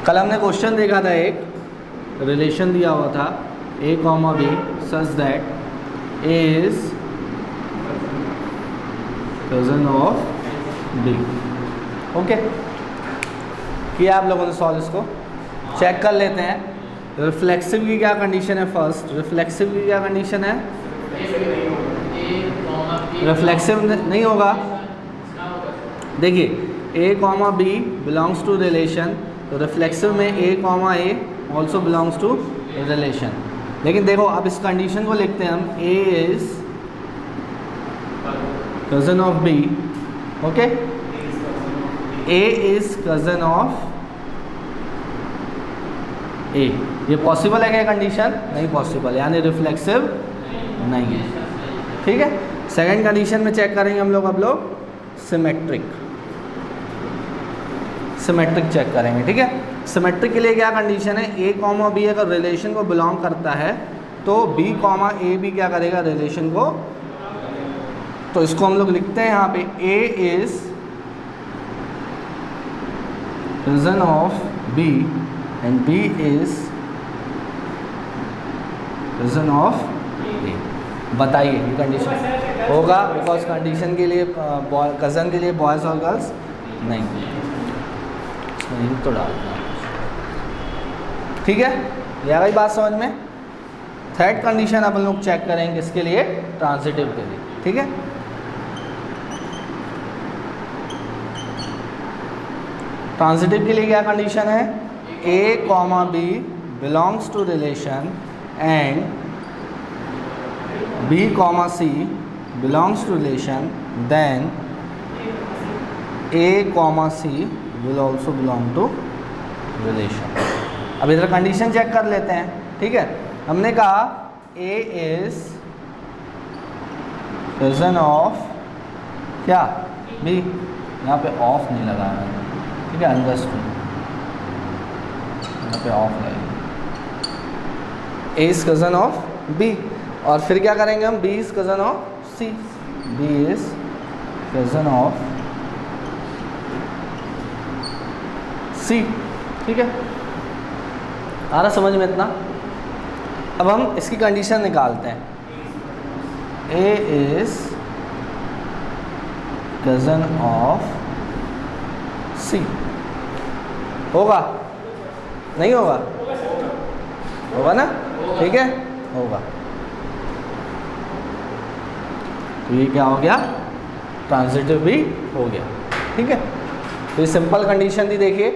कल हमने क्वेश्चन देखा था, एक रिलेशन दिया हुआ था a comma b such that a is cousin of b। Okay, किया आप लोगों ने सॉल्व? इसको चेक कर लेते हैं। रिफ्लेक्सिव की क्या कंडीशन है? फर्स्ट रिफ्लेक्सिव की क्या कंडीशन है? रिफ्लेक्सिव नहीं होगा। देखिए a comma b belongs to relation, तो रिफ्लेक्सिव में a comma a also belongs to relation. लेकिन देखो अब इस कंडीशन को लिखते हैं हम, a is cousin of b। Okay, a is cousin of a। ये पॉसिबल है क्या कंडीशन? नहीं पॉसिबल, यानी रिफ्लेक्सिव नहीं है। ठीक है, सेकंड कंडीशन में चेक करेंगे हम लोग, अब लोग सिमेट्रिक चेक करेंगे। ठीक है, सिमेट्रिक के लिए क्या कंडीशन है? a कॉमा बी अगर रिलेशन को बिलोंग करता है तो b कॉमा ए भी क्या करेगा? रिलेशन को। तो इसको हम लोग लिखते हैं यहाँ पे a is cousin of b and b is cousin of a। बताइए ये कंडीशन होगा? बिकॉज कंडीशन के लिए कज़न के लिए बॉयज़ और गर्ल्स नहीं, इसमें तो डालना। ठीक है, ये आ गई बात समझ में। थर्ड कंडीशन अपन लोग चेक करेंगे इसके लिए, ट्रांजिटिव के लिए। ठीक है, ट्रांजिटिव के लिए क्या कंडीशन है? a comma b belongs to relation and b comma c belongs to relation, then a comma c will also belong to relation। अब इधर कंडीशन चेक कर लेते हैं। ठीक है, हमने कहा a is cousin of क्या? b। यहाँ पे ऑफ नहीं लगा है, ठीक है, अंडरस्टूड, यहाँ पे ऑफ लगेगा। a is cousin of b, और फिर क्या करेंगे हम? b is cousin of c, b is cousin of c। ठीक है, आ रहा समझ में इतना? अब हम इसकी कंडीशन निकालते हैं। a is cousin of c। होगा नहीं होगा? होगा ना? ठीक है, होगा। तो ये क्या हो गया? ट्रांजिटिव भी हो गया। ठीक है, तो ये सिंपल कंडीशन थी। देखिए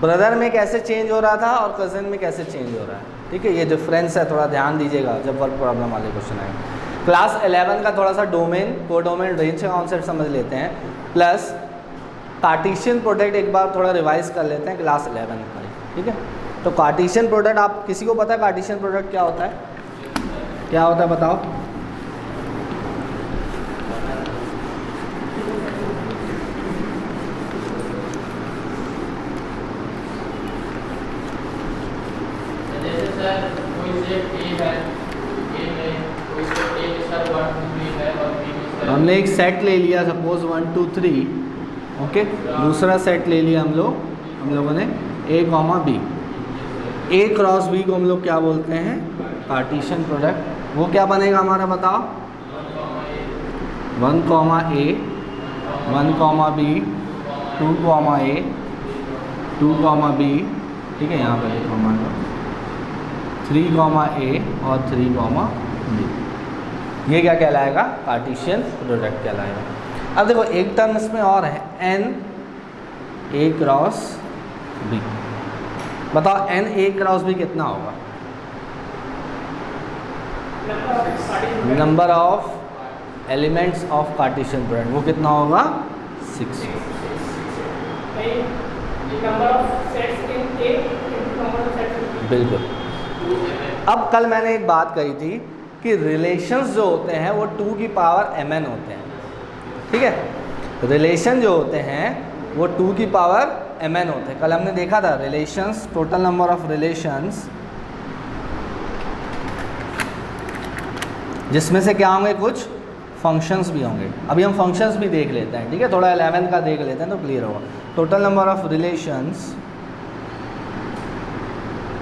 ब्रदर में कैसे चेंज हो रहा था और कज़न में कैसे चेंज हो रहा है। ठीक है, ये डिफरेंस है, थोड़ा ध्यान दीजिएगा जब वर्क प्रॉब्लम वाले क्वेश्चन आएंगे। क्लास 11 का थोड़ा सा डोमेन, कोडोमेन, रेंज का कॉन्सेप्ट समझ लेते हैं, प्लस कार्टेशियन प्रोडक्ट एक बार थोड़ा रिवाइज कर लेते हैं क्लास 11 का। ठीक है, तो कार्टेशियन प्रोडक्ट, आप किसी को पता है कार्टेशियन प्रोडक्ट क्या होता है? क्या होता है बताओ? हमने एक सेट ले लिया, सपोज 1 2 3। ओके, दूसरा सेट ले लिया हम लोगों ने a comma b. a cross b को हम लोग क्या बोलते हैं? Cartesian product. वो क्या बनेगा हमारा बताओ? 1 comma a, 1 comma b, 2 comma a, 2 comma b। ठीक है, यहाँ पर हमारा 3 कॉमा a और 3 कॉमा b। ये क्या कहलाएगा? कार्टेशियन प्रोडक्ट कहलाएगा। अब देखो एक टर्म इसमें और है, n a क्रॉस b। बताओ n a क्रॉस b कितना होगा? Number of elements of Cartesian product, वो कितना होगा? 6। बिल्कुल। अब कल मैंने एक बात कही थी कि रिलेशंस जो होते हैं वो 2 की पावर mn होते हैं। ठीक है, रिलेशन जो होते हैं वो 2 की पावर mn होते हैं। कल हमने देखा था relations, total number of relations, जिसमें से क्या होंगे? कुछ फंक्शंस भी होंगे। अभी हम फंक्शंस भी देख लेते हैं। ठीक है, थोड़ा 11 का देख लेते हैं तो क्लियर होगा। Total number of relations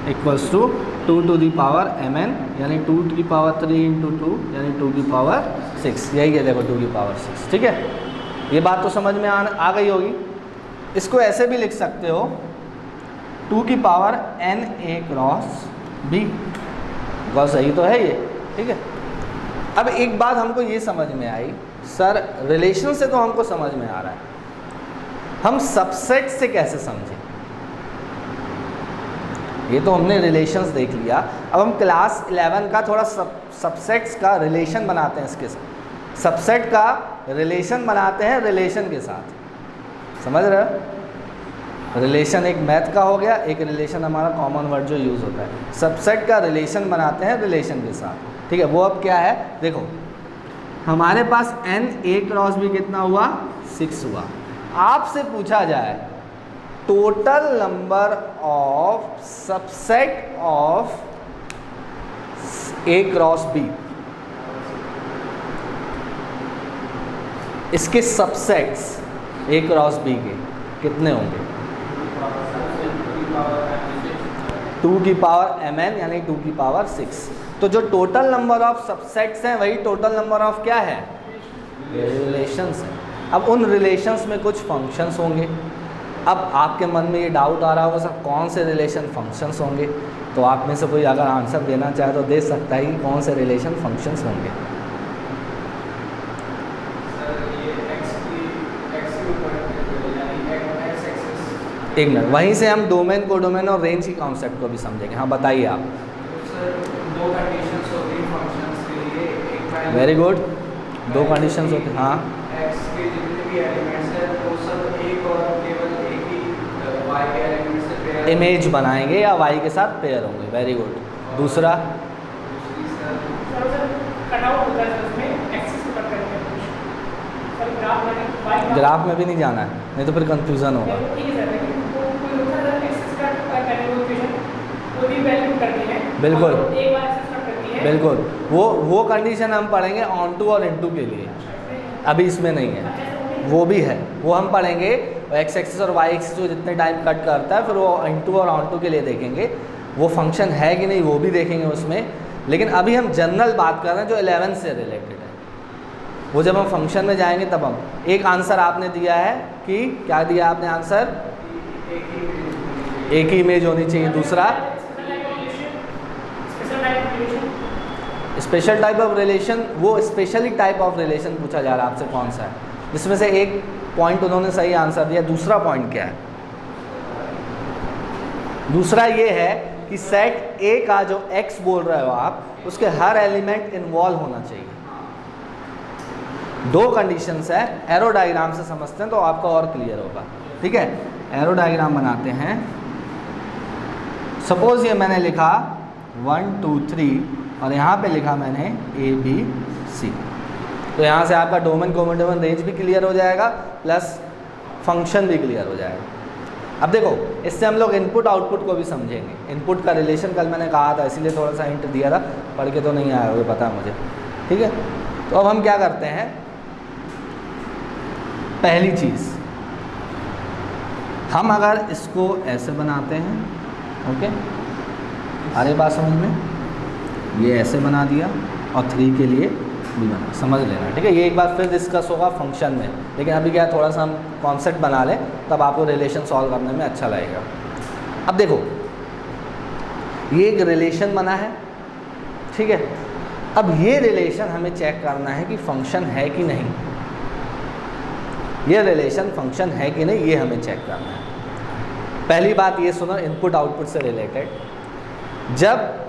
equals to 2 to the power mn, यानी 2 की पावर 3 इंटू 2 यानी 2 की पावर 6, यही है देखो 2 की पावर 6। ठीक है, ये बात तो समझ में आ गई होगी। इसको ऐसे भी लिख सकते हो 2 की power n a cross b, बहुत सही तो है ये। ठीक है, अब एक बात हमको ये समझ में आई, सर रिलेशन से तो हमको समझ में आ रहा है, हम सबसेट से कैसे समझें? ये तो हमने रिलेशंस देख लिया, अब हम क्लास 11 का थोड़ा सबसेट्स का रिलेशन बनाते हैं इसके साथ, सबसेट का रिलेशन बनाते हैं रिलेशन के साथ, समझ रहे हो? रिलेशन एक मैथ का हो गया, एक रिलेशन हमारा कॉमन वर्ड जो यूज़ होता है, सबसेट का रिलेशन बनाते हैं रिलेशन के साथ। ठीक है, वो अब क्या है देखो, हमारे पास n a क्रॉस b कितना हुआ 6 हुआ। आपसे पूछा जाए total number of subset of a cross b, इसके सबसेट्स a क्रॉस b के कितने होंगे? 2 की पावर mn यानी 2 की पावर 6। तो जो टोटल नंबर ऑफ सबसेट्स हैं वही टोटल नंबर ऑफ क्या है? रिलेशंस है। अब उन रिलेशंस में कुछ फंक्शंस होंगे। अब आपके मन में ये डाउट आ रहा होगा सर कौन से रिलेशन फंक्शंस होंगे, तो आप में से कोई अगर आंसर देना चाहे तो दे सकता है कि कौन से रिलेशन फंक्शंस होंगे। एक मिनट, वहीं से हम डोमेन को डोमेन और रेंज की कॉन्सेप्ट को भी समझेंगे। हाँ बताइए आप। दो कंडीशंस होती हैं फंक्शंस के लिए, एक वेरी गुड, दो कंडीशंस होते हैं। हाँ, x के जितने भी एलिमेंट्स हैं वो सब एक और केवल एक ही y के एलिमेंट्स से पेयर इमेज बनाएंगे या y के साथ पेयर होंगे। Very good. दूसरा कटआउट होता है उसमें एक्सिस को कट करके सर ग्राफ में ग्राफ में भी नहीं जाना है, नहीं तो फिर कंफ्यूजन होगा। ठीक है सर, लेकिन कोई होता है एक्सिस कट करने को इक्वेशन वो भी वैल्यू करती है। बिल्कुल। एक बार एक्सिस कट करती है। बिल्कुल, वो कंडीशन हम पढ़ेंगे ऑन टू और इनटू के लिए, अभी इसमें नहीं है, वो भी है, वो हम पढ़ेंगे। एक्स एक्सिस और वाई एक्सिस जो जितने टाइम कट करता है फिर वो इनटू और ऑन टू के लिए देखेंगे, वो फंक्शन है कि नहीं वो भी देखेंगे उसमें। लेकिन अभी हम जनरल बात कर रहे हैं जो 11 से रिलेटेड है, वो जब हम फंक्शन में जाएंगे तब हम। एक आंसर आपने दिया है कि क्या दिया आपने आंसर? एक ही इमेज होनी चाहिए। दूसरा स्पेशल टाइप ऑफ रिलेशन, वो स्पेशली टाइप ऑफ रिलेशन पूछा जा रहा है आपसे कौन सा है, जिसमें से एक पॉइंट उन्होंने सही आंसर दिया। दूसरा पॉइंट क्या है? दूसरा ये है कि सेट ए का जो x बोल रहे हो आप, उसके हर एलिमेंट इन्वॉल्व होना चाहिए। दो कंडीशंस है, एरो डायग्राम से समझते हैं तो आपका और क्लियर होगा। ठीक है, एरो डायग्राम बनाते हैं। सपोज ये मैंने लिखा 1 2 3 और यहाँ पे लिखा मैंने ABC, तो यहाँ से आपका डोमेन कोडोमेन रेंज भी क्लियर हो जाएगा प्लस फंक्शन भी क्लियर हो जाएगा। अब देखो इससे हम लोग इनपुट आउटपुट को भी समझेंगे। इनपुट का रिलेशन कल मैंने कहा था, इसीलिए थोड़ा सा हिंट दिया था, पढ़ के तो नहीं आया वो पता है मुझे। ठीक है, तो अब हम क्या करते हैं, पहली चीज़ हम अगर इसको ऐसे बनाते हैं, ओके, अरे बात समझ में, ये ऐसे बना दिया और 3 के लिए भी बना, समझ लेना। ठीक है, ये एक बार फिर डिस्कस होगा फंक्शन में, लेकिन अभी क्या थोड़ा सा हम कॉन्सेप्ट बना लें तब आपको रिलेशन सॉल्व करने में अच्छा लगेगा। अब देखो ये एक रिलेशन बना है, ठीक है। अब ये रिलेशन हमें चेक करना है कि फंक्शन है कि नहीं, ये रिलेशन फंक्शन है कि नहीं, ये हमें चेक करना है। पहली बात ये सुनो, इनपुट आउटपुट से रिलेटेड, जब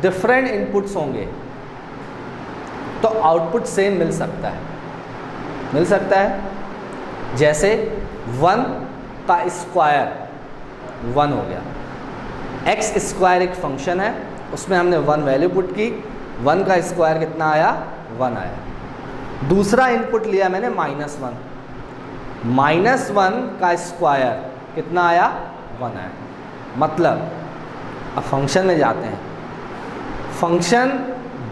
डिफरेंट इनपुट्स होंगे तो आउटपुट सेम मिल सकता है, मिल सकता है। जैसे 1 का स्क्वायर 1 हो गया, x स्क्वायर एक फंक्शन है, उसमें हमने 1 वैल्यू पुट की, 1 का स्क्वायर कितना आया? 1 आया। दूसरा इनपुट लिया मैंने -1, -1 का स्क्वायर कितना आया? 1 आया। मतलब अब फंक्शन में जाते हैं, फंक्शन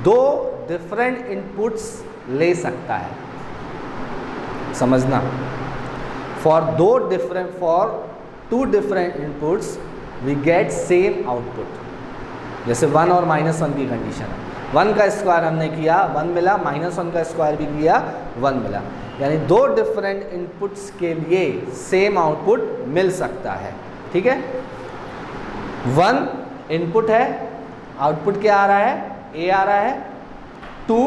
2 डिफरेंट इनपुट्स ले सकता है, समझना। For 2 different inputs we get same output. जैसे 1 और -1 की कंडीशन है, 1 का स्क्वायर हमने किया 1 मिला, -1 का स्क्वायर भी किया 1 मिला, यानी दो डिफरेंट इनपुट्स के लिए सेम आउटपुट मिल सकता है। ठीक है, 1 इनपुट है, आउटपुट क्या आ रहा है, ए आ रहा है। 2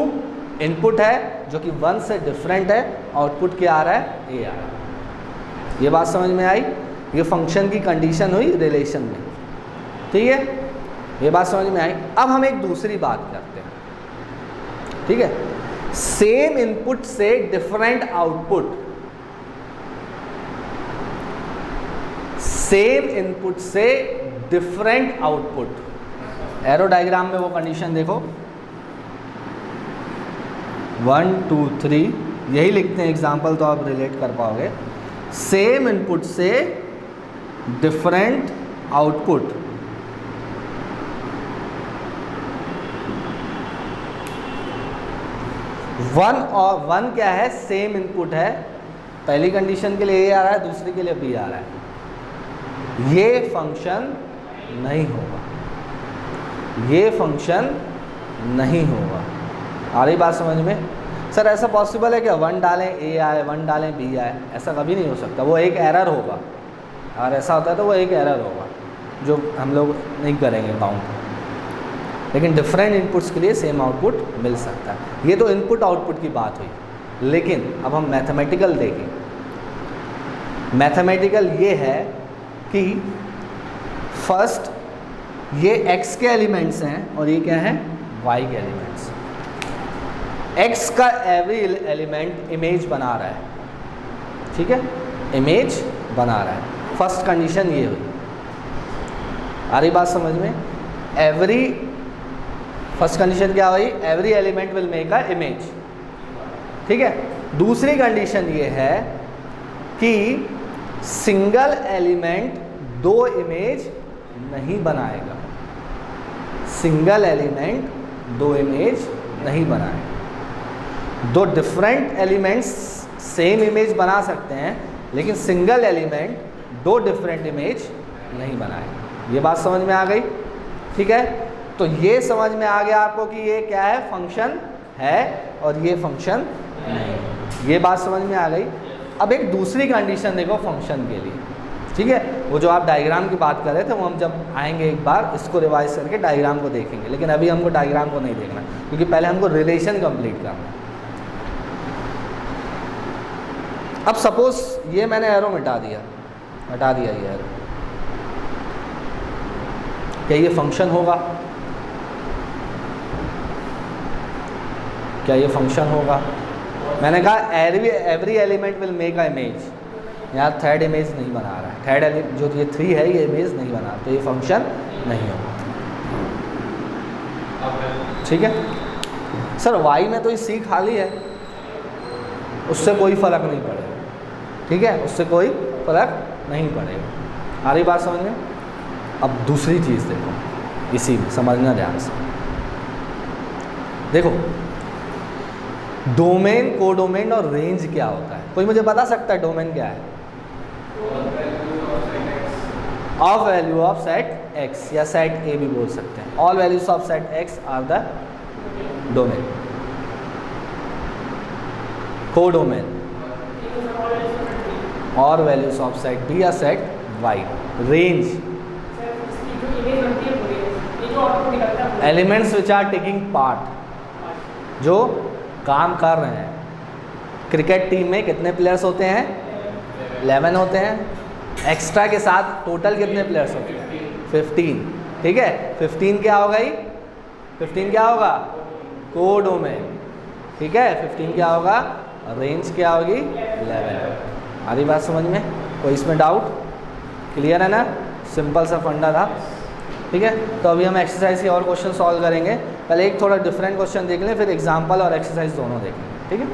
इनपुट है जो कि 1 से डिफरेंट है, आउटपुट क्या आ रहा है, ए आ रहा है। ये बात समझ में आई? ये फंक्शन की कंडीशन हुई रिलेशन में। ठीक है, ये बात समझ में आई। अब हम एक दूसरी बात करते हैं। ठीक है, सेम इनपुट से डिफरेंट आउटपुट, सेम इनपुट से डिफरेंट आउटपुट। एरो डायग्राम में वो कंडीशन देखो, 1 2 3 यही लिखते हैं एग्जाम्पल, तो आप रिलेट कर पाओगे। सेम इनपुट से डिफरेंट आउटपुट, वन क्या है, सेम इनपुट है, पहली कंडीशन के लिए ए आ रहा है, दूसरी के लिए बी आ रहा है। ये फंक्शन नहीं होगा, ये फंक्शन नहीं होगा। आ रही बात समझ में? सर ऐसा पॉसिबल है क्या 1 डालें ए आए 1 डालें बी आए? ऐसा कभी नहीं हो सकता, वो एक एरर होगा। और ऐसा होता है तो वो एक एरर होगा जो हम लोग नहीं करेंगे काउंट। लेकिन डिफरेंट इनपुट्स के लिए सेम आउटपुट मिल सकता है। ये तो इनपुट आउटपुट की बात हुई, लेकिन अब हम मैथमेटिकल देखें। मैथमेटिकल ये है कि फर्स्ट ये x के एलिमेंट्स हैं और ये क्या है, y के एलिमेंट्स। x का एवरी एलिमेंट इमेज बना रहा है। ठीक है, इमेज बना रहा है। फर्स्ट कंडीशन ये हुई। आ रही बात समझ में? एवरी फर्स्ट कंडीशन क्या हुई, every element will make a image. ठीक है, दूसरी कंडीशन ये है कि सिंगल एलिमेंट 2 इमेज नहीं बनाएगा, सिंगल एलिमेंट 2 इमेज नहीं बनाएगा। 2 डिफरेंट एलिमेंट्स सेम इमेज बना सकते हैं, लेकिन सिंगल एलिमेंट 2 डिफरेंट इमेज नहीं बनाएगा। ये बात समझ में आ गई? ठीक है, तो ये समझ में आ गया आपको कि ये क्या है, फंक्शन है और ये फंक्शन नहीं। ये बात समझ में आ गई। अब एक दूसरी कंडीशन देखो फंक्शन के लिए। ठीक है, वो जो आप डायग्राम की बात कर रहे थे, वो हम जब आएंगे एक बार इसको रिवाइज करके डायग्राम को देखेंगे, लेकिन अभी हमको डायग्राम को नहीं देखना, क्योंकि पहले हमको रिलेशन कंप्लीट करना है। अब सपोज ये मैंने एरो हटा दिया ये एरो, क्या ये फंक्शन होगा? क्या ये फंक्शन होगा? मैंने कहा every element will make a image. यहाँ थर्ड इमेज नहीं बना रहा है, थर्ड एलिमेंट जो ये 3 है ये इमेज नहीं बना, तो ये फंक्शन नहीं होगा। ठीक है सर, y में तो ये c खाली है, उससे कोई फ़र्क नहीं पड़ेगा। ठीक है, उससे कोई फ़र्क नहीं पड़ेगा। आ रही बात समझ में? अब दूसरी चीज़ देखो, इसी में समझना ध्यान से। देखो डोमेन, कोडोमेन और रेंज क्या होता है? कोई मुझे बता सकता है डोमेन क्या है? Of value of set x, या सेट a भी बोल सकते हैं। All values of set x are the domain. Codomain और वैल्यूज ऑफ सेट b या set y। Range elements which are taking part, जो काम कर रहे हैं। क्रिकेट टीम में कितने प्लेयर्स होते हैं? 11 होते हैं। एक्स्ट्रा के साथ टोटल कितने प्लेयर्स होते हैं? 15। ठीक है, 15 क्या होगा? 15 क्या होगा? कोडोमेन। ठीक है, 15 क्या होगा? रेंज क्या होगी? 11। आ रही बात समझ में? कोई इसमें डाउट? क्लियर है ना? सिंपल सा फंडा था। ठीक है, तो अभी हम एक्सरसाइज के और क्वेश्चन सॉल्व करेंगे। पहले एक थोड़ा डिफरेंट क्वेश्चन देख लें, फिर एग्जाम्पल और एक्सरसाइज दोनों देखेंगे। ठीक है।